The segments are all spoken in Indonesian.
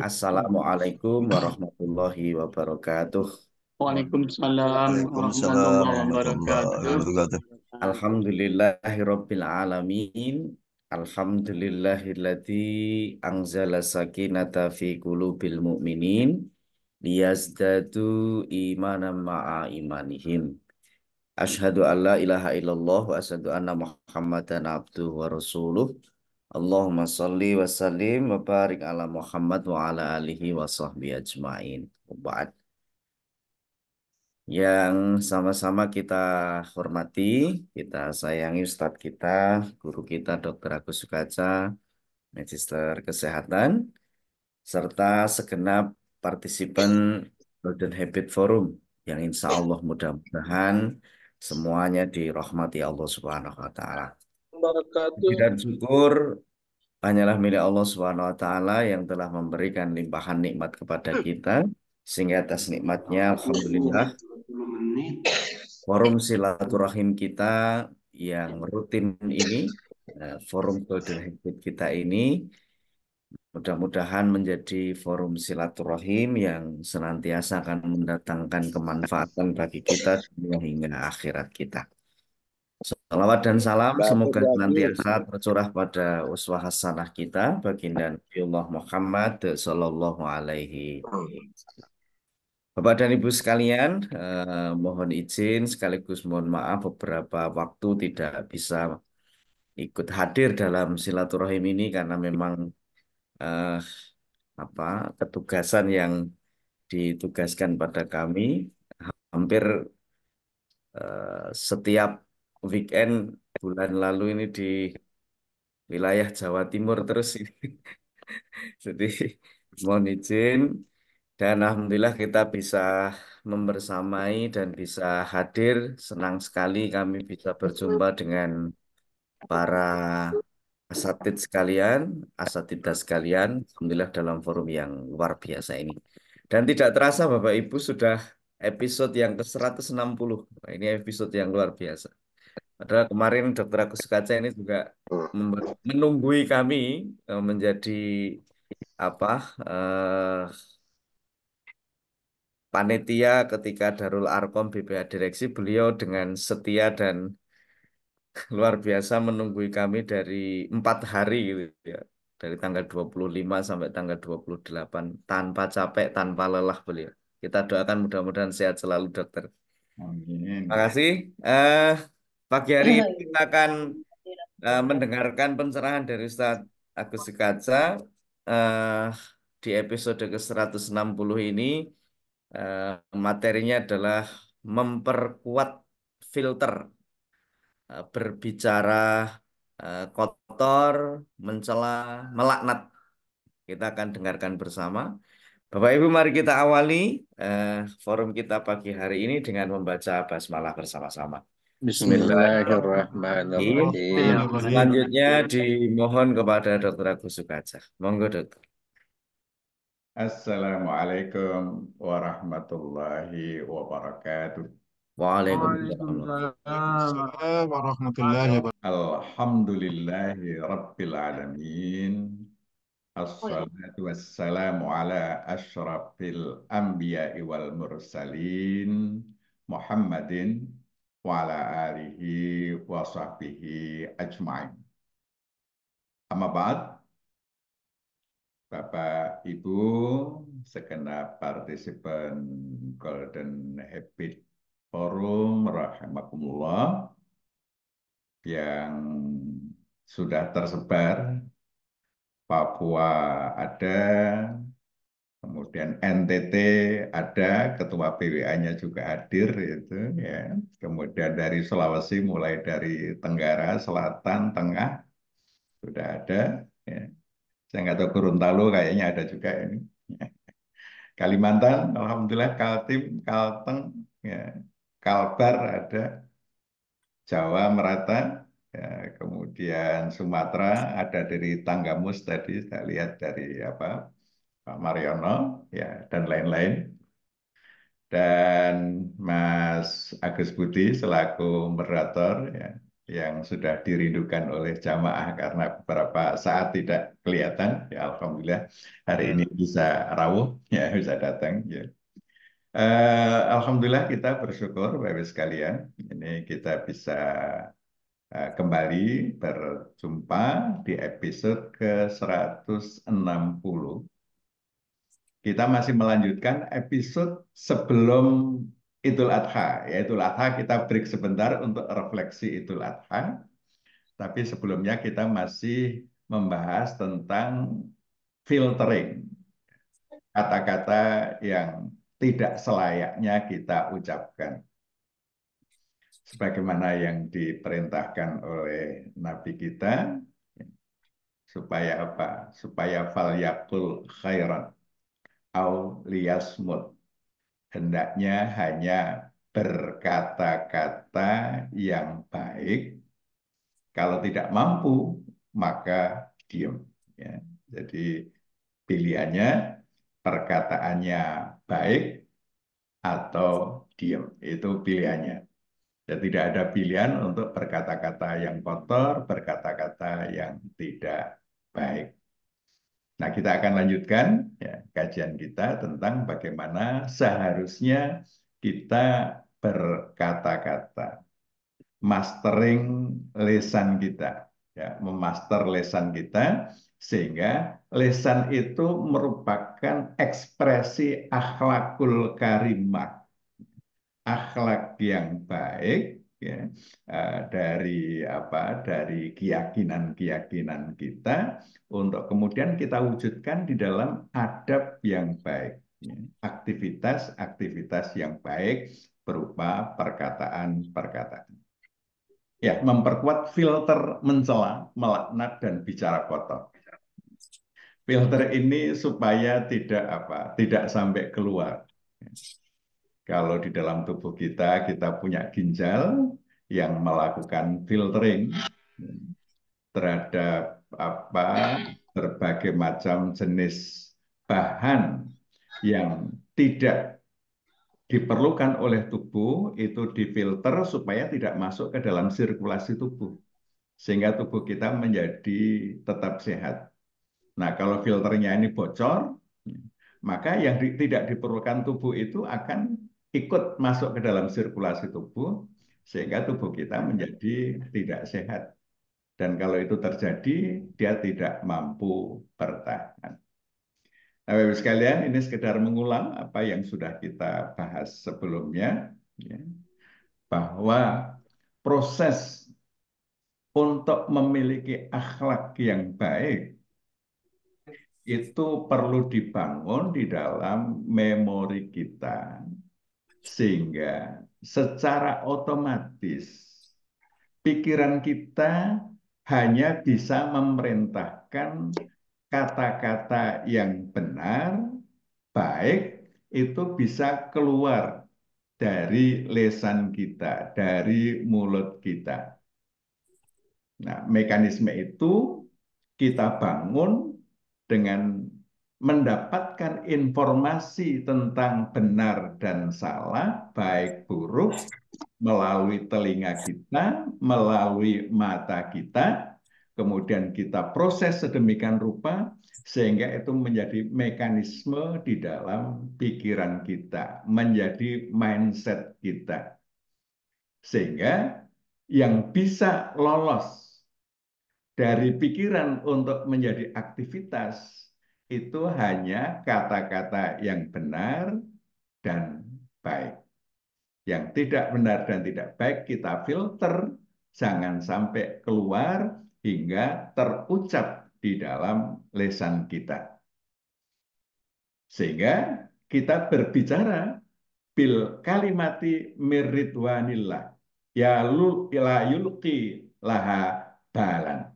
Assalamualaikum warahmatullahi wabarakatuh. Waalaikumsalam Waalaikumsalam warahmatullahi warahmatullahi wabarakatuh. wabarakatuh. Alhamdulillahirabbil alamin. Alhamdulillahilladzi anzala sakinata fi qulubil mu'minin liyazdadu imanan ma'a imanihim. Asyhadu an la ilaha illallah wa asyhadu anna Muhammadan abduhu wa rasuluh. Allahumma shalli wa sallim wa barik ala Muhammad wa ala alihi wa sahbihi ajmain. Wa ba'd. Yang sama-sama kita hormati, kita sayangi Ustadz kita, guru kita Dr. Agus Sukaca, Magister Kesehatan, serta segenap partisipan Golden Habit Forum yang insya Allah mudah-mudahan semuanya dirahmati Allah Subhanahu wa Ta'ala. Puji Wabarakatuh. dan syukur hanyalah milik Allah Subhanahu wa Ta'ala yang telah memberikan limpahan nikmat kepada kita, sehingga atas nikmatnya Alhamdulillah forum silaturahim kita yang rutin ini, forum Golden Habit kita ini, mudah-mudahan menjadi forum silaturahim yang senantiasa akan mendatangkan kemanfaatan bagi kita dunia hingga akhirat kita. Salawat dan salam semoga senantiasa tercurah pada uswah hasanah kita, baginda Nabiullah Muhammad Sallallahu Alaihi. Bapak dan Ibu sekalian, mohon izin sekaligus mohon maaf beberapa waktu tidak bisa ikut hadir dalam silaturahim ini karena memang eh, apa ketugasan yang ditugaskan pada kami hampir setiap weekend bulan lalu ini di wilayah Jawa Timur terus ini. Jadi mohon izin dan alhamdulillah kita bisa membersamai dan bisa hadir. Senang sekali kami bisa berjumpa dengan para asatid sekalian, asatidah sekalian. Alhamdulillah dalam forum yang luar biasa ini. Dan tidak terasa Bapak Ibu sudah episode yang ke-160. Nah, ini episode yang luar biasa. Padahal kemarin Dr. Agus Kaca ini juga menunggui kami menjadi apa panitia ketika Darul Arkom BPH Direksi. Beliau dengan setia dan luar biasa menunggui kami dari 4 hari gitu ya. Dari tanggal 25 sampai tanggal 28 tanpa capek, tanpa lelah beliau. Kita doakan mudah-mudahan sehat selalu dokter. Amin. Terima kasih. Eh, pagi hari ini kita akan mendengarkan pencerahan dari Ustadz Agus Sukaca eh, di episode ke-160 ini. Materinya adalah memperkuat filter, berbicara kotor, mencela, melaknat. Kita akan dengarkan bersama. Bapak Ibu, mari kita awali eh, forum kita pagi hari ini dengan membaca basmalah bersama-sama. Bismillahirrahmanirrahim. Bismillahirrahmanirrahim. Selanjutnya dimohon kepada Dr. Agus Sukaca. Monggo, Dokter. Assalamualaikum warahmatullahi wabarakatuh. Waalaikumsalam. Waalaikumsalam warahmatullahi wabarakatuh. Alhamdulillahi Rabbil Alamin. Assalatu wassalamu ala ashrafil anbiya'i wal mursalin Muhammadin wa ala alihi wa sahbihi ajma'in. Amma ba'd, Bapak, Ibu, segenap partisipan Golden Habit Forum, rahimakumullah, yang sudah tersebar, Papua ada, kemudian NTT ada, Ketua PWA-nya juga hadir, itu ya. Kemudian dari Sulawesi, mulai dari Tenggara, Selatan, Tengah, sudah ada, ya. Saya nggak tahu Gorontalo kayaknya ada juga ini. Kalimantan, alhamdulillah, Kaltim, Kalteng, ya, Kalbar ada, Jawa merata, ya, kemudian Sumatera ada dari Tanggamus tadi saya lihat dari apa Pak Mariono, ya, dan lain-lain. Dan Mas Agus Budi selaku moderator, ya, yang sudah dirindukan oleh jamaah karena beberapa saat tidak kelihatan. Ya, Alhamdulillah hari ini Ya. bisa rawuh, ya bisa datang. Ya. Alhamdulillah kita bersyukur Bapak-Ibu sekalian. Ini kita bisa kembali berjumpa di episode ke-160. Kita masih melanjutkan episode sebelum Idul Adha. Ya, Idul Adha kita break sebentar untuk refleksi Idul Adha. Tapi sebelumnya kita masih membahas tentang filtering. Kata-kata yang tidak selayaknya kita ucapkan. Sebagaimana yang diperintahkan oleh Nabi kita, supaya apa? Supaya falyakul khairan au liyasmut. Hendaknya hanya berkata-kata yang baik. Kalau tidak mampu, maka diam. Ya. Jadi pilihannya perkataannya baik atau diam. Itu pilihannya. Dan tidak ada pilihan untuk berkata-kata yang kotor, berkata-kata yang tidak baik. Nah, kita akan lanjutkan ya, kajian kita tentang bagaimana seharusnya kita berkata-kata, mastering lesan kita, ya, memaster lesan kita, sehingga lesan itu merupakan ekspresi akhlakul karimah, akhlak yang baik, ya, dari apa, dari keyakinan-keyakinan kita untuk kemudian kita wujudkan di dalam adab yang baik, ya. Aktivitas-aktivitas yang baik berupa perkataan-perkataan. Ya, memperkuat filter mencela, melaknat dan bicara kotor. Filter ini supaya tidak apa, tidak sampai keluar. Kalau di dalam tubuh kita punya ginjal yang melakukan filtering terhadap apa berbagai macam jenis bahan yang tidak diperlukan oleh tubuh itu difilter supaya tidak masuk ke dalam sirkulasi tubuh sehingga tubuh kita menjadi tetap sehat. Nah, kalau filternya ini bocor, maka yang tidak diperlukan tubuh itu akan ikut masuk ke dalam sirkulasi tubuh sehingga tubuh kita menjadi tidak sehat. Dan kalau itu terjadi, dia tidak mampu bertahan. Nah, Bapak sekalian, ini sekedar mengulang apa yang sudah kita bahas sebelumnya, ya, bahwa proses untuk memiliki akhlak yang baik itu perlu dibangun di dalam memori kita, sehingga secara otomatis pikiran kita hanya bisa memerintahkan kata-kata yang benar, baik, itu bisa keluar dari lesan kita, dari mulut kita. Nah, mekanisme itu kita bangun dengan mendapatkan informasi tentang benar dan salah, baik buruk, melalui telinga kita, melalui mata kita, kemudian kita proses sedemikian rupa, sehingga itu menjadi mekanisme di dalam pikiran kita, menjadi mindset kita. Sehingga yang bisa lolos dari pikiran untuk menjadi aktivitas itu hanya kata-kata yang benar dan baik. Yang tidak benar dan tidak baik kita filter, jangan sampai keluar hingga terucap di dalam lesan kita. Sehingga kita berbicara bil kalimati mirridwanillah ya la yulqi laha balan.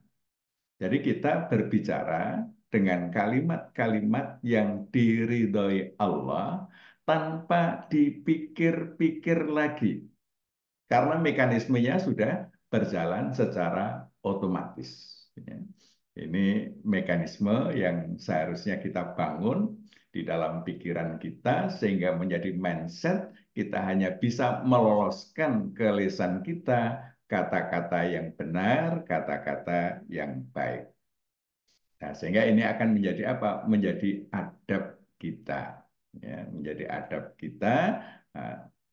Jadi kita berbicara dengan kalimat-kalimat yang diridhoi Allah tanpa dipikir-pikir lagi. Karena mekanismenya sudah berjalan secara otomatis. Ini mekanisme yang seharusnya kita bangun di dalam pikiran kita sehingga menjadi mindset kita hanya bisa meloloskan ke lisan kita kata-kata yang benar, kata-kata yang baik. Nah, sehingga ini akan menjadi apa? Menjadi adab kita. Ya, menjadi adab kita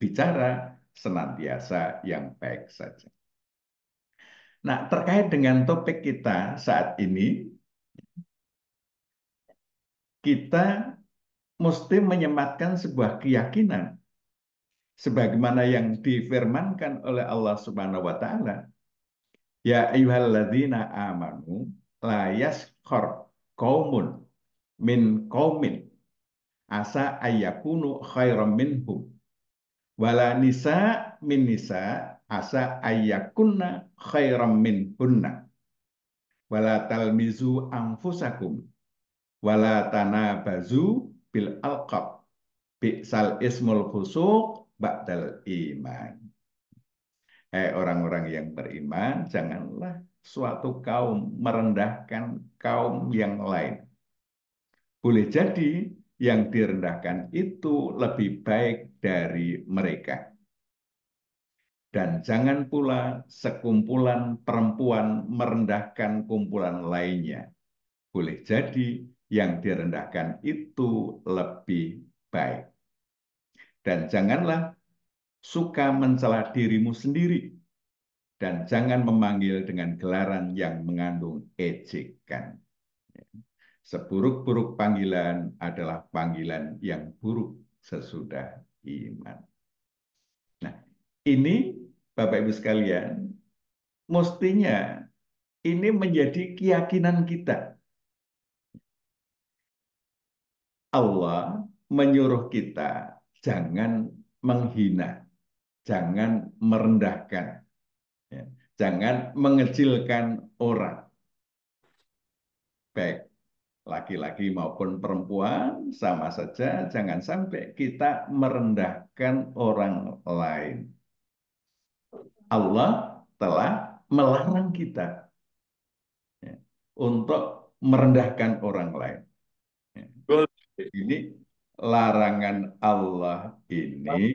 bicara senantiasa yang baik saja. Nah, terkait dengan topik kita saat ini, kita mesti menyematkan sebuah keyakinan sebagaimana yang difirmankan oleh Allah Subhanahu wa taala, ya ayyuhalladzina amanu la yaskhar qaumun min qaumin asa ayyakunu khairam minhum wala nisa min nisa asa ayyakunna khairam minhunna wala talmizu anfusakum wala tanabazu bil alqab bi'sal ismul fusuq ba'dal iman. Orang-orang yang beriman, janganlah suatu kaum merendahkan kaum yang lain. Boleh jadi yang direndahkan itu lebih baik dari mereka. Dan jangan pula sekumpulan perempuan merendahkan kumpulan lainnya. Boleh jadi yang direndahkan itu lebih baik. Dan janganlah suka mencela dirimu sendiri. Dan jangan memanggil dengan gelaran yang mengandung ejekan. Seburuk-buruk panggilan adalah panggilan yang buruk sesudah iman. Nah, ini Bapak Ibu sekalian, mestinya ini menjadi keyakinan kita. Allah menyuruh kita jangan menghina, jangan merendahkan, ya. Jangan mengecilkan orang, baik laki-laki maupun perempuan, sama saja. Jangan sampai kita merendahkan orang lain. Allah telah melarang kita, ya, untuk merendahkan orang lain. Ya. Ini larangan Allah ini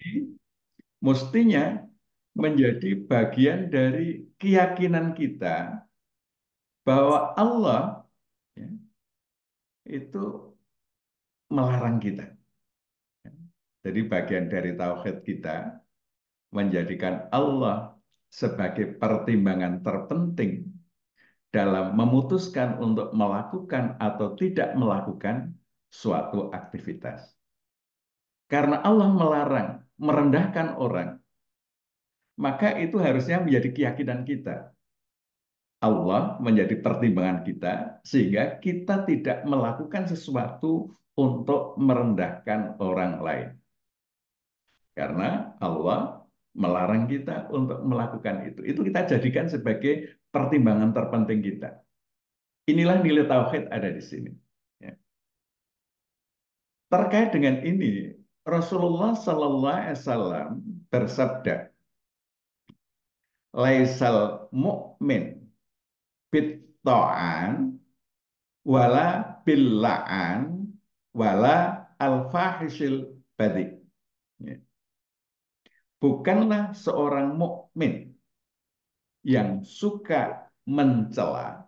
mestinya menjadi bagian dari keyakinan kita bahwa Allah, ya, itu melarang kita. Jadi bagian dari tauhid kita menjadikan Allah sebagai pertimbangan terpenting dalam memutuskan untuk melakukan atau tidak melakukan suatu aktivitas. Karena Allah melarang merendahkan orang, maka itu harusnya menjadi keyakinan kita. Allah menjadi pertimbangan kita sehingga kita tidak melakukan sesuatu untuk merendahkan orang lain. Karena Allah melarang kita untuk melakukan itu. Itu kita jadikan sebagai pertimbangan terpenting kita. Inilah nilai tauhid ada di sini. Ya. Terkait dengan ini, Rasulullah Sallallahu Alaihi Wasallam bersabda, "Laisal mu'min bit ta'an wala billa'an wala al-fahishil badi." Ya. Bukanlah seorang mukmin yang suka mencela,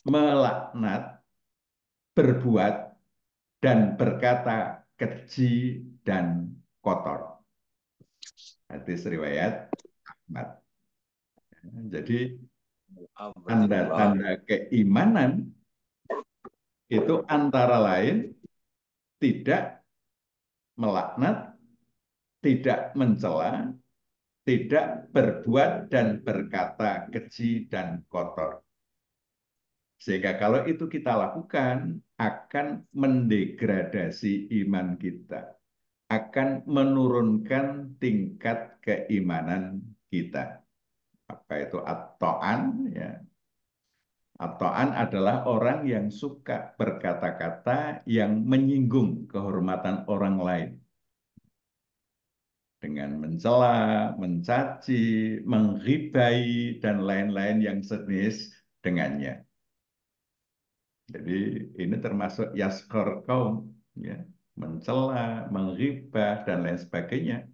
melaknat, berbuat, dan berkata keji dan kotor. Hadis riwayat Ahmad. Jadi tanda-tanda keimanan itu antara lain tidak melaknat, tidak mencela, tidak berbuat dan berkata keji dan kotor. Sehingga kalau itu kita lakukan, akan mendegradasi iman kita, akan menurunkan tingkat keimanan kita. Apa itu at-ta'an? Ya. At-ta'an adalah orang yang suka berkata-kata yang menyinggung kehormatan orang lain. Dengan mencela, mencaci, menghibai, dan lain-lain yang sejenis dengannya. Jadi ini termasuk yaskor kaum, ya, mencela, menghibah dan lain sebagainya.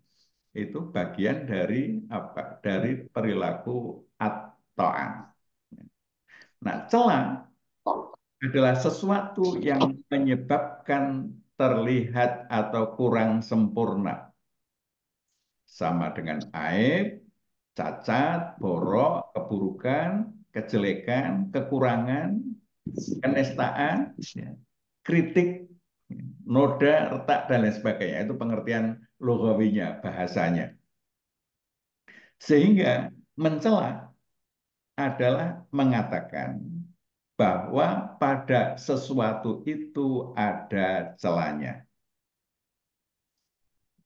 itu bagian dari apa? Dari perilaku at-ta'an. Nah, cela adalah sesuatu yang menyebabkan terlihat atau kurang sempurna. Sama dengan aib, cacat, borok, keburukan, kejelekan, kekurangan, kenistaan, ya, kritik, noda, retak, dan lain sebagainya. Itu pengertian lugawinya, bahasanya. Sehingga mencela adalah mengatakan bahwa pada sesuatu itu ada celahnya.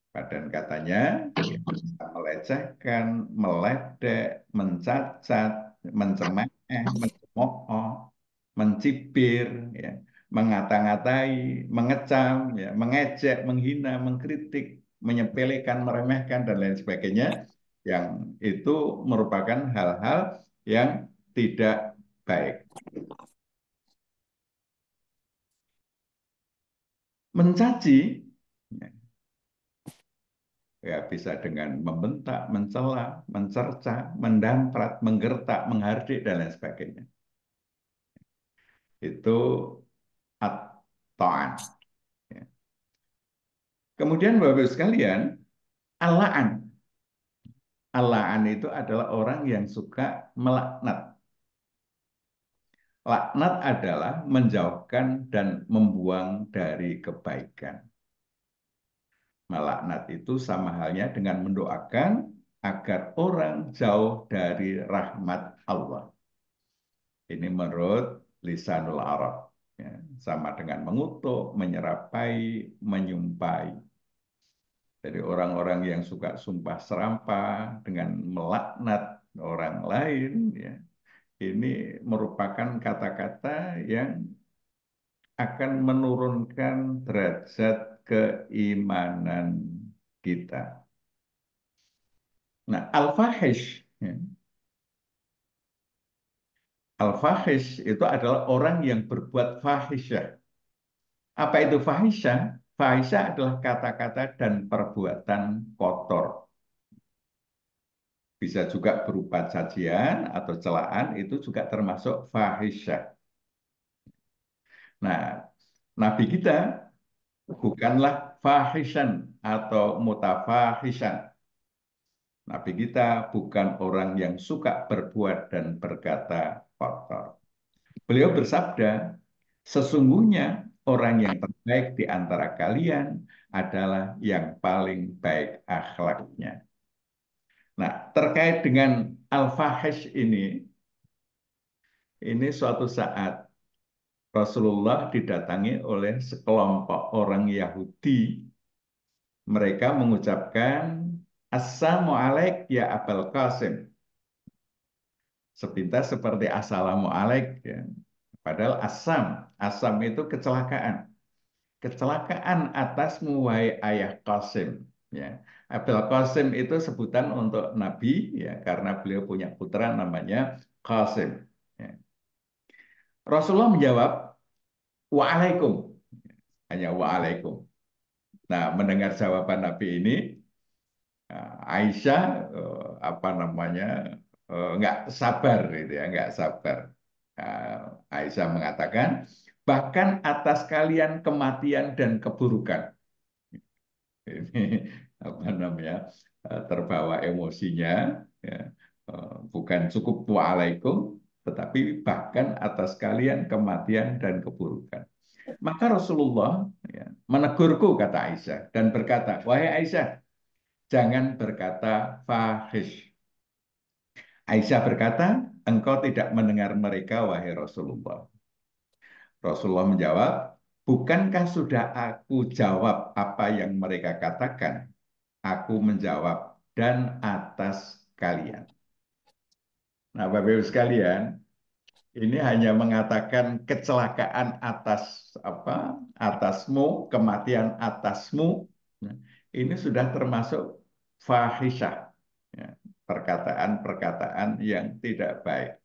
Padan katanya ya, bisa melecehkan, meledek, mencacat, mencemooh, mencemooh, mencibir, ya, mengata-ngatai, mengecam, ya, mengejek, menghina, mengkritik, menyepelekan, meremehkan, dan lain sebagainya, yang itu merupakan hal-hal yang tidak baik. Mencaci ya bisa dengan membentak, mencela, mencerca, mendamprat, menggertak, menghardik, dan lain sebagainya. Itu at-ta'an. Ya. Kemudian Bapak-Ibu sekalian, al-la'an. Al-la'an itu adalah orang yang suka melaknat. Laknat adalah menjauhkan dan membuang dari kebaikan. Melaknat itu sama halnya dengan mendoakan agar orang jauh dari rahmat Allah. Ini menurut lisanul Arab. Ya, sama dengan mengutuk, menyerapai, menyumpai. Jadi orang-orang yang suka sumpah serampah dengan melaknat orang lain, ya, ini merupakan kata-kata yang akan menurunkan derajat keimanan kita. Nah, al-fahish, ya, al-fahish itu adalah orang yang berbuat fahisyah. Apa itu fahisyah? Fahisyah adalah kata-kata dan perbuatan kotor. Bisa juga berupa cacian atau celaan, itu juga termasuk fahisyah. Nah, Nabi kita bukanlah fahisyan atau mutafahisyan. Nabi kita bukan orang yang suka berbuat dan berkata kotor. Beliau bersabda, sesungguhnya orang yang terbaik di antara kalian adalah yang paling baik akhlaknya. Nah, terkait dengan al-fahish ini suatu saat Rasulullah didatangi oleh sekelompok orang Yahudi. Mereka mengucapkan, Assalamualaikum ya Abul Qasim. Sepintas seperti Assalamualaikum. Ya. Padahal asam itu kecelakaan. Kecelakaan atasmu wahai ayah Qasim. Ya. Abul Qasim itu sebutan untuk Nabi ya karena beliau punya putra namanya Qasim. Ya. Rasulullah menjawab, Waalaikum. Hanya waalaikum. Nah, mendengar jawaban Nabi ini, Aisyah apa namanya nggak sabar gitu ya, nggak sabar. Aisyah mengatakan, bahkan atas kalian kematian dan keburukan. Ini apa namanya terbawa emosinya, ya. Bukan cukup waalaikum, tetapi bahkan atas kalian kematian dan keburukan. Maka Rasulullah ya, menegurku kata Aisyah dan berkata, wahai Aisyah, jangan berkata fahish. Aisyah berkata, engkau tidak mendengar mereka, wahai Rasulullah. Rasulullah menjawab, bukankah sudah aku jawab apa yang mereka katakan? Aku menjawab, dan atas kalian. Nah, Bapak-Ibu sekalian, ini hanya mengatakan kecelakaan atas apa? Atasmu, kematian atasmu. Nah, ini sudah termasuk fahisyah. Ya, perkataan-perkataan yang tidak baik.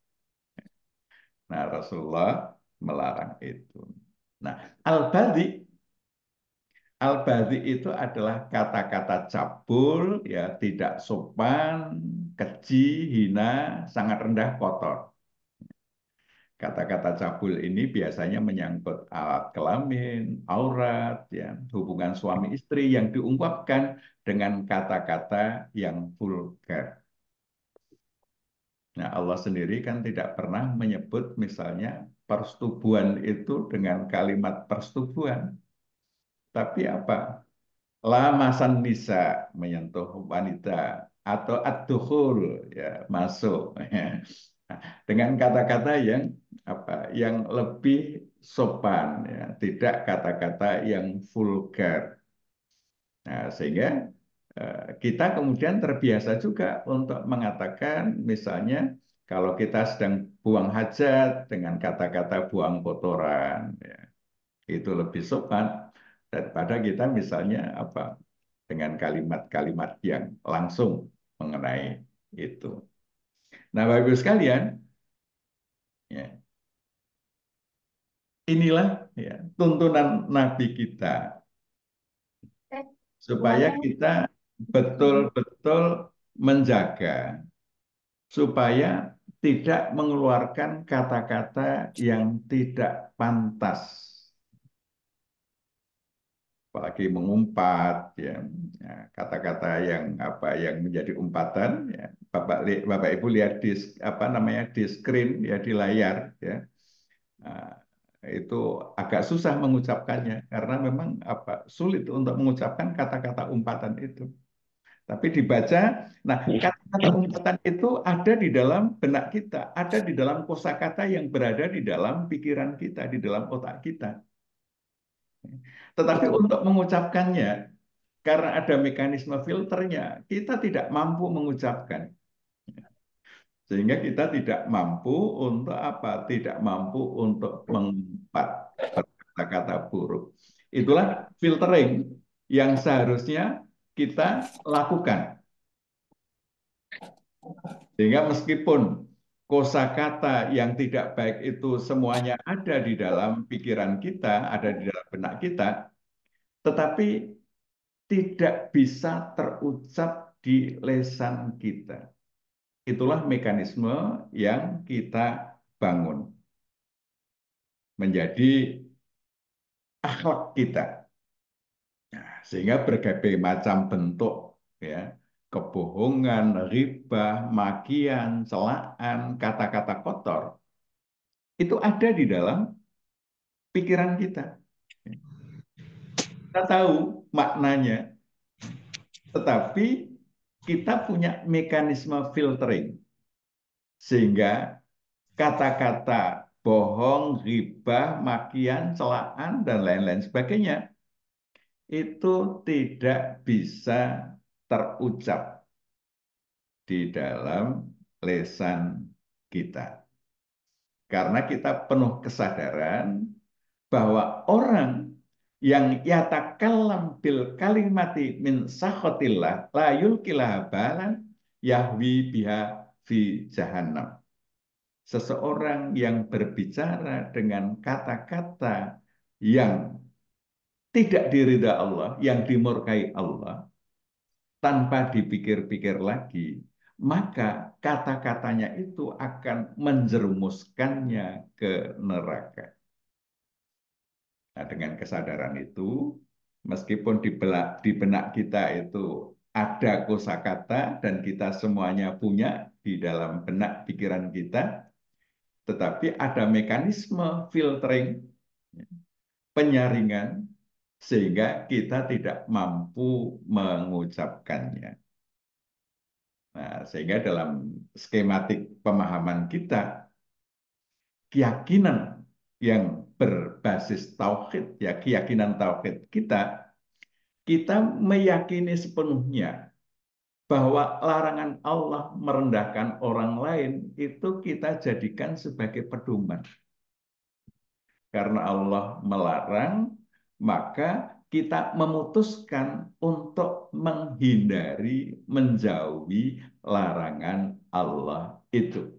Nah, Rasulullah melarang itu. Nah, Al-badhi itu adalah kata-kata cabul, ya tidak sopan, keji, hina, sangat rendah, kotor. Kata-kata cabul ini biasanya menyangkut alat kelamin, aurat, ya, hubungan suami istri yang diungkapkan dengan kata-kata yang vulgar. Nah, Allah sendiri kan tidak pernah menyebut misalnya persetubuhan itu dengan kalimat persetubuhan. Tapi apa? Lamasan nisa, menyentuh wanita, atau ad-dukhul, ya, masuk. Dengan kata-kata yang apa? Yang lebih sopan, ya, tidak kata-kata yang vulgar. Nah, sehingga kita kemudian terbiasa juga untuk mengatakan misalnya kalau kita sedang buang hajat dengan kata-kata buang kotoran, ya, itu lebih sopan daripada kita misalnya apa dengan kalimat-kalimat yang langsung mengenai itu. Nah, Bapak Ibu sekalian, ya, inilah ya tuntunan Nabi kita supaya kita betul-betul menjaga supaya tidak mengeluarkan kata-kata yang tidak pantas, apalagi mengumpat, ya. Ya, kata-kata yang apa yang menjadi umpatan, ya. Bapak Ibu lihat di apa namanya di screen, ya, di layar, ya. Nah, itu agak susah mengucapkannya karena memang apa sulit untuk mengucapkan kata-kata umpatan itu. Tapi dibaca, nah kata-kata umpatan itu ada di dalam benak kita, ada di dalam kosakata yang berada di dalam pikiran kita, di dalam otak kita. Tetapi untuk mengucapkannya, karena ada mekanisme filternya, kita tidak mampu mengucapkan. Sehingga kita tidak mampu untuk apa? Tidak mampu untuk mengumpat kata-kata buruk. Itulah filtering yang seharusnya kita lakukan. Sehingga meskipun kosakata yang tidak baik itu semuanya ada di dalam pikiran kita, ada di dalam benak kita, tetapi tidak bisa terucap di lesan kita. Itulah mekanisme yang kita bangun menjadi akhlak kita. Sehingga berbagai macam bentuk, ya, kebohongan, riba, makian, celaan, kata-kata kotor itu ada di dalam pikiran kita. Kita tahu maknanya, tetapi kita punya mekanisme filtering sehingga kata-kata bohong, ribah, makian, celaan, dan lain-lain sebagainya itu tidak bisa terucap di dalam lesan kita. Karena kita penuh kesadaran bahwa orang yang yatakallam bil kalimati min sakhatillah la yulkilah balan yahwi biha fi jahannam. Seseorang yang berbicara dengan kata-kata yang tidak diridha Allah, yang dimurkai Allah, tanpa dipikir-pikir lagi, maka kata-katanya itu akan menjerumuskannya ke neraka. Nah, dengan kesadaran itu, meskipun di benak kita itu ada kosakata dan kita semuanya punya di dalam benak pikiran kita, tetapi ada mekanisme filtering, penyaringan, sehingga kita tidak mampu mengucapkannya. Nah, sehingga dalam skematik pemahaman kita, keyakinan yang berbasis tauhid, ya keyakinan tauhid kita meyakini sepenuhnya bahwa larangan Allah merendahkan orang lain itu kita jadikan sebagai pedoman. Karena Allah melarang, maka kita memutuskan untuk menghindari, menjauhi larangan Allah itu.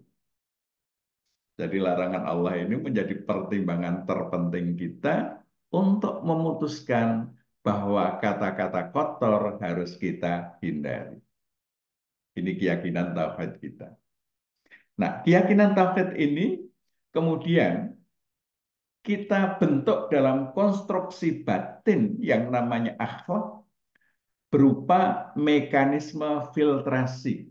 Jadi larangan Allah ini menjadi pertimbangan terpenting kita untuk memutuskan bahwa kata-kata kotor harus kita hindari. Ini keyakinan tauhid kita. Nah, keyakinan tauhid ini kemudian kita bentuk dalam konstruksi batin yang namanya akhlak berupa mekanisme filtrasi.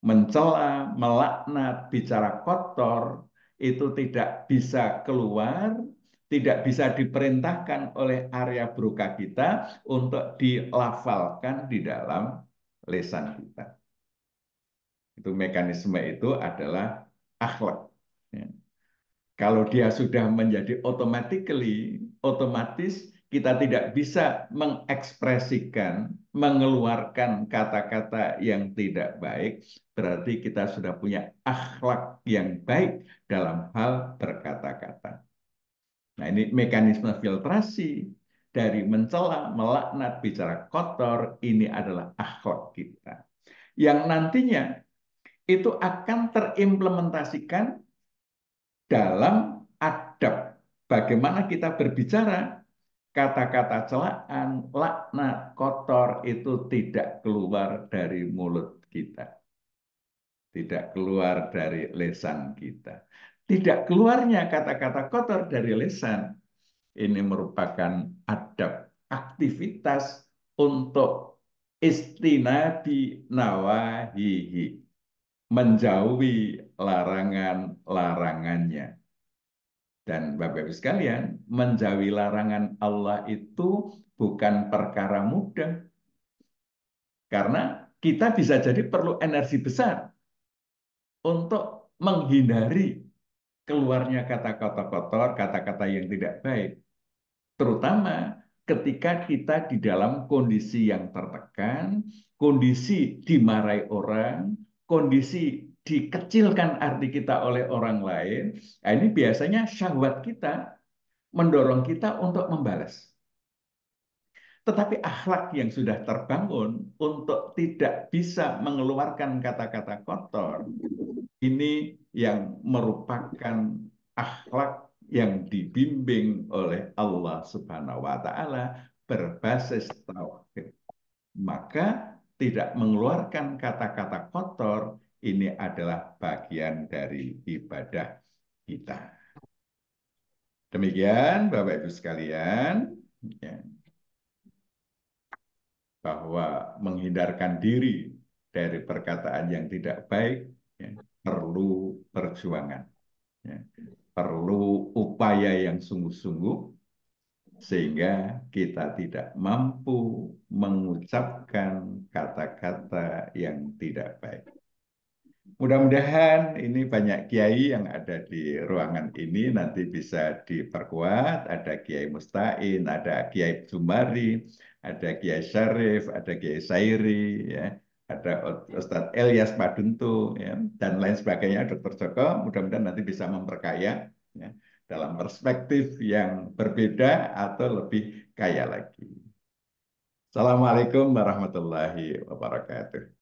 Mencela, melaknat, bicara kotor, itu tidak bisa keluar, tidak bisa diperintahkan oleh area broca kita untuk dilafalkan di dalam lisan kita. Itu mekanisme itu adalah akhlak. Ya. Kalau dia sudah menjadi otomatis kita tidak bisa mengekspresikan, mengeluarkan kata-kata yang tidak baik, berarti kita sudah punya akhlak yang baik dalam hal berkata-kata. Nah, ini mekanisme filtrasi dari mencela, melaknat, bicara kotor, ini adalah akhlak kita. Yang nantinya itu akan terimplementasikan dalam adab. Bagaimana kita berbicara, kata-kata celaan, laknat, kotor itu tidak keluar dari mulut kita. Tidak keluar dari lisan kita. Tidak keluarnya kata-kata kotor dari lisan, ini merupakan adab, aktivitas untuk istinabi nawahihi, menjauhi larangan-larangannya. Dan Bapak Ibu sekalian, menjauhi larangan Allah itu bukan perkara mudah. Karena kita bisa jadi perlu energi besar untuk menghindari keluarnya kata-kata kotor, kata-kata yang tidak baik. Terutama ketika kita di dalam kondisi yang tertekan, kondisi dimarahi orang, kondisi dikecilkan arti kita oleh orang lain. Nah, ini biasanya syahwat kita mendorong kita untuk membalas. Tetapi akhlak yang sudah terbangun untuk tidak bisa mengeluarkan kata-kata kotor, ini yang merupakan akhlak yang dibimbing oleh Allah Subhanahu wa taala berbasis tauhid. Maka tidak mengeluarkan kata-kata kotor ini adalah bagian dari ibadah kita. Demikian Bapak Ibu sekalian, ya, bahwa menghindarkan diri dari perkataan yang tidak baik ya, perlu perjuangan, ya, perlu upaya yang sungguh-sungguh sehingga kita tidak mampu mengucapkan kata-kata yang tidak baik. Mudah-mudahan ini banyak kiai yang ada di ruangan ini nanti bisa diperkuat. Ada Kiai Mustain, ada Kiai Jumari, ada Kiai Syarif, ada Kiai Sairi, ya, ada Ustadz Elias Paduntu, ya, dan lain sebagainya. Dr. Joko, mudah-mudahan nanti bisa memperkaya ya, dalam perspektif yang berbeda atau lebih kaya lagi. Assalamualaikum warahmatullahi wabarakatuh.